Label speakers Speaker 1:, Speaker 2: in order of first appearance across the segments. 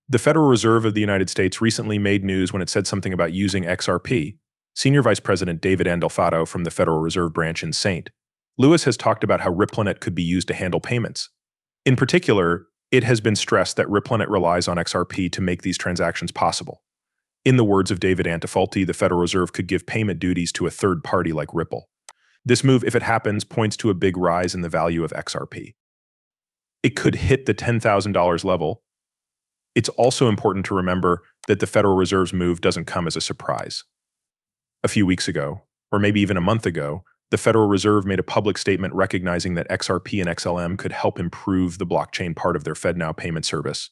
Speaker 1: The Federal Reserve of the United States recently made news when it said something about using XRP. Senior Vice President David Andelfato from the Federal Reserve branch in St. Louis has talked about how RippleNet could be used to handle payments. In particular, it has been stressed that RippleNet relies on XRP to make these transactions possible. In the words of David Andelfato, the Federal Reserve could give payment duties to a third party like Ripple. This move, if it happens, points to a big rise in the value of XRP. It could hit the $10,000 level. It's also important to remember that the Federal Reserve's move doesn't come as a surprise. A few weeks ago, or maybe even a month ago, the Federal Reserve made a public statement recognizing that XRP and XLM could help improve the blockchain part of their FedNow payment service.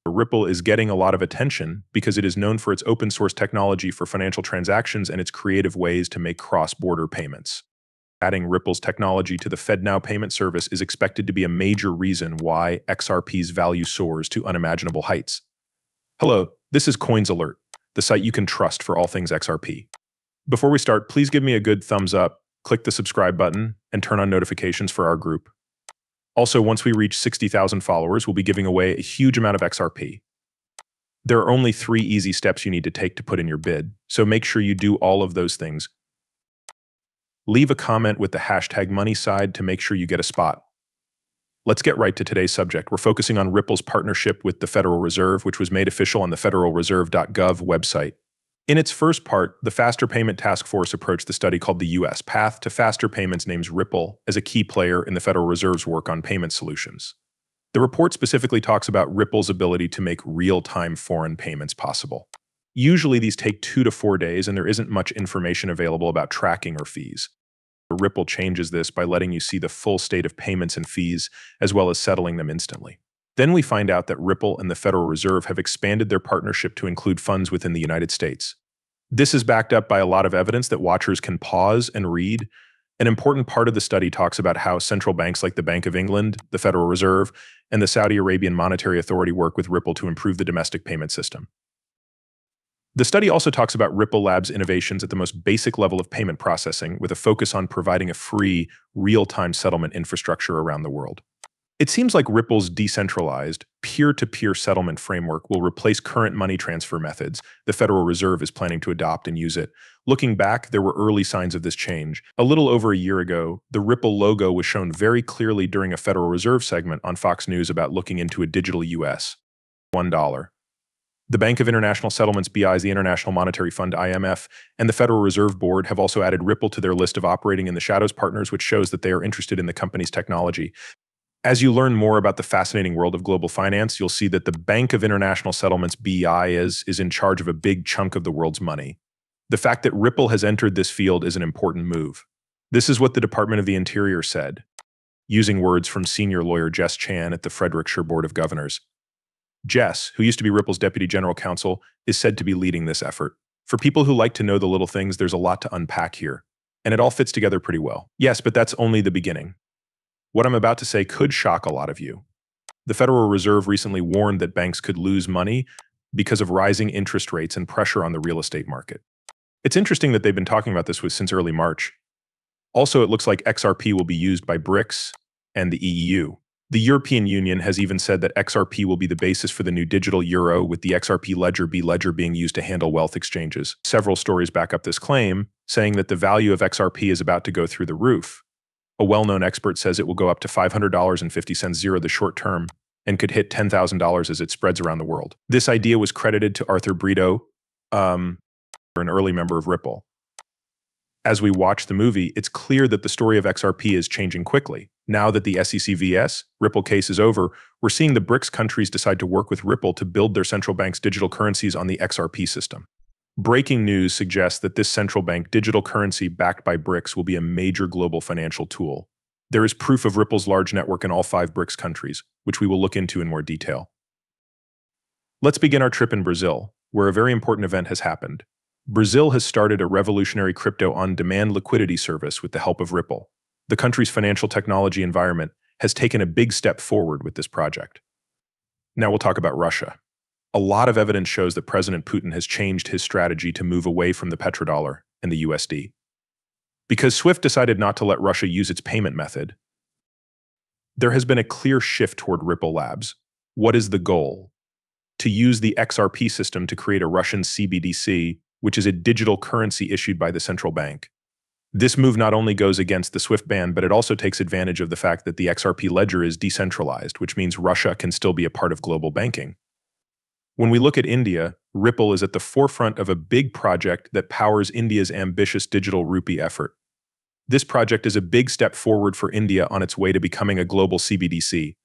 Speaker 1: Ripple is getting a lot of attention because it is known for its open source technology for financial transactions and its creative ways to make cross-border payments. Adding Ripple's technology to the FedNow payment service is expected to be a major reason why XRP's value soars to unimaginable heights. Hello, this is Coins Alert, the site you can trust for all things XRP. Before we start, please give me a good thumbs up, click the subscribe button, and turn on notifications for our group. Also, once we reach 60,000 followers, we'll be giving away a huge amount of XRP. There are only 3 easy steps you need to take to put in your bid, so make sure you do all of those things. Leave a comment with the hashtag MoneySide to make sure you get a spot. Let's get right to today's subject. We're focusing on Ripple's partnership with the Federal Reserve, which was made official on the federalreserve.gov website. In its first part, the Faster Payment Task Force approached the study called the U.S. Path to Faster Payments names Ripple as a key player in the Federal Reserve's work on payment solutions. The report specifically talks about Ripple's ability to make real-time foreign payments possible. Usually these take 2 to 4 days, and there isn't much information available about tracking or fees. Ripple changes this by letting you see the full state of payments and fees, as well as settling them instantly. Then we find out that Ripple and the Federal Reserve have expanded their partnership to include funds within the United States. This is backed up by a lot of evidence that watchers can pause and read. An important part of the study talks about how central banks like the Bank of England, the Federal Reserve, and the Saudi Arabian Monetary Authority work with Ripple to improve the domestic payment system. The study also talks about Ripple Labs' innovations at the most basic level of payment processing, with a focus on providing a free, real-time settlement infrastructure around the world. It seems like Ripple's decentralized, peer-to-peer settlement framework will replace current money transfer methods the Federal Reserve is planning to adopt and use it. Looking back, there were early signs of this change. A little over a year ago, the Ripple logo was shown very clearly during a Federal Reserve segment on Fox News about looking into a digital US. $1. The Bank of International Settlements BI's the International Monetary Fund IMF, and the Federal Reserve Board have also added Ripple to their list of operating in the shadows partners, which shows that they are interested in the company's technology. As you learn more about the fascinating world of global finance, you'll see that the Bank of International Settlements BI is in charge of a big chunk of the world's money. The fact that Ripple has entered this field is an important move. This is what the Department of the Interior said, using words from senior lawyer Jess Chan at the Frederickshire Board of Governors. Jess, who used to be Ripple's deputy general counsel, is said to be leading this effort. For people who like to know the little things, there's a lot to unpack here, and it all fits together pretty well. Yes, but that's only the beginning. What I'm about to say could shock a lot of you. The Federal Reserve recently warned that banks could lose money because of rising interest rates and pressure on the real estate market. It's interesting that they've been talking about this since early March. Also, it looks like XRP will be used by BRICS and the EU. The European Union has even said that XRP will be the basis for the new digital euro, with the XRP ledger being used to handle wealth exchanges. Several stories back up this claim, saying that the value of XRP is about to go through the roof. A well-known expert says it will go up to $500.50 the short term and could hit $10,000 as it spreads around the world. This idea was credited to Arthur Brito, an early member of Ripple. As we watch the movie, it's clear that the story of XRP is changing quickly. Now that the SEC vs. Ripple case is over, we're seeing the BRICS countries decide to work with Ripple to build their central bank's digital currencies on the XRP system. Breaking news suggests that this central bank digital currency backed by BRICS will be a major global financial tool. There is proof of Ripple's large network in all 5 BRICS countries, which we will look into in more detail. Let's begin our trip in Brazil, where a very important event has happened. Brazil has started a revolutionary crypto on-demand liquidity service with the help of Ripple. The country's financial technology environment has taken a big step forward with this project. Now we'll talk about Russia. A lot of evidence shows that President Putin has changed his strategy to move away from the petrodollar and the USD. Because SWIFT decided not to let Russia use its payment method, there has been a clear shift toward Ripple Labs. What is the goal? to use the XRP system to create a Russian CBDC, which is a digital currency issued by the central bank. This move not only goes against the SWIFT ban, but it also takes advantage of the fact that the XRP ledger is decentralized, which means Russia can still be a part of global banking. When we look at India, Ripple is at the forefront of a big project that powers India's ambitious digital rupee effort. This project is a big step forward for India on its way to becoming a global CBDC.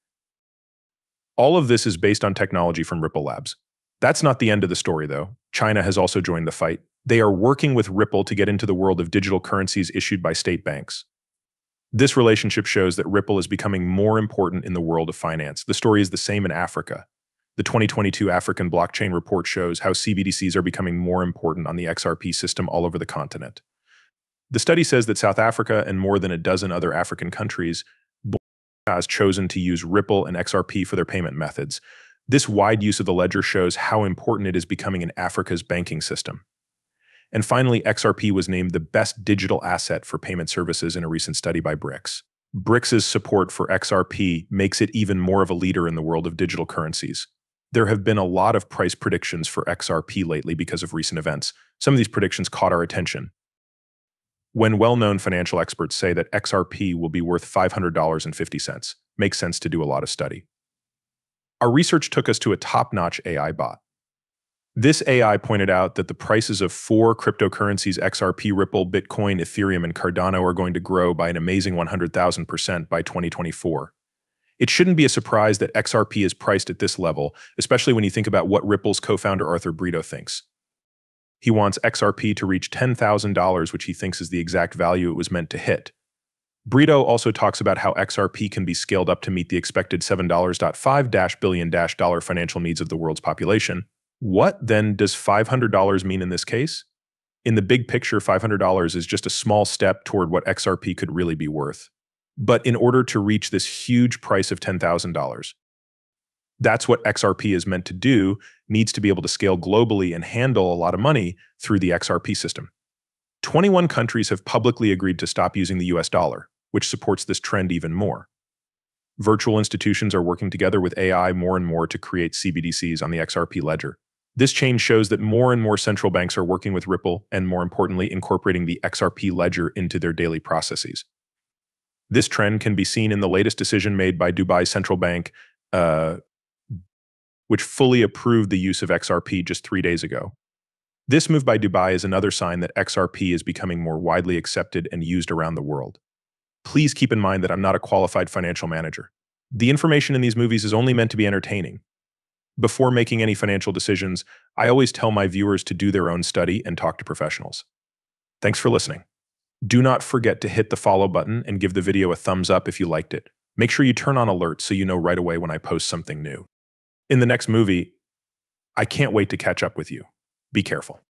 Speaker 1: All of this is based on technology from Ripple Labs. That's not the end of the story, though. China has also joined the fight. They are working with Ripple to get into the world of digital currencies issued by state banks. This relationship shows that Ripple is becoming more important in the world of finance. The story is the same in Africa. The 2022 African Blockchain Report shows how CBDCs are becoming more important on the XRP system all over the continent. The study says that South Africa and more than a dozen other African countries has chosen to use Ripple and XRP for their payment methods. This wide use of the ledger shows how important it is becoming in Africa's banking system. And finally, XRP was named the best digital asset for payment services in a recent study by BRICS. BRICS's support for XRP makes it even more of a leader in the world of digital currencies. There have been a lot of price predictions for XRP lately because of recent events. Some of these predictions caught our attention. When well-known financial experts say that XRP will be worth $500.50, makes sense to do a lot of study. Our research took us to a top-notch AI bot. This AI pointed out that the prices of 4 cryptocurrencies XRP, Ripple, Bitcoin, Ethereum, and Cardano are going to grow by an amazing 100,000% by 2024. It shouldn't be a surprise that XRP is priced at this level, especially when you think about what Ripple's co-founder Arthur Brito thinks. He wants XRP to reach $10,000, which he thinks is the exact value it was meant to hit. Brito also talks about how XRP can be scaled up to meet the expected $7.5 billion financial needs of the world's population. What, then, does $500 mean in this case? In the big picture, $500 is just a small step toward what XRP could really be worth. But in order to reach this huge price of $10,000, that's what XRP is meant to do, needs to be able to scale globally and handle a lot of money through the XRP system. 21 countries have publicly agreed to stop using the US dollar, which supports this trend even more. Virtual institutions are working together with AI more and more to create CBDCs on the XRP ledger. This change shows that more and more central banks are working with Ripple and, more importantly, incorporating the XRP ledger into their daily processes. This trend can be seen in the latest decision made by Dubai's central bank, which fully approved the use of XRP just 3 days ago. This move by Dubai is another sign that XRP is becoming more widely accepted and used around the world. Please keep in mind that I'm not a qualified financial manager. The information in these movies is only meant to be entertaining. Before making any financial decisions, I always tell my viewers to do their own study and talk to professionals. Thanks for listening. Do not forget to hit the follow button and give the video a thumbs up if you liked it. Make sure you turn on alerts so you know right away when I post something new. In the next movie, I can't wait to catch up with you. Be careful.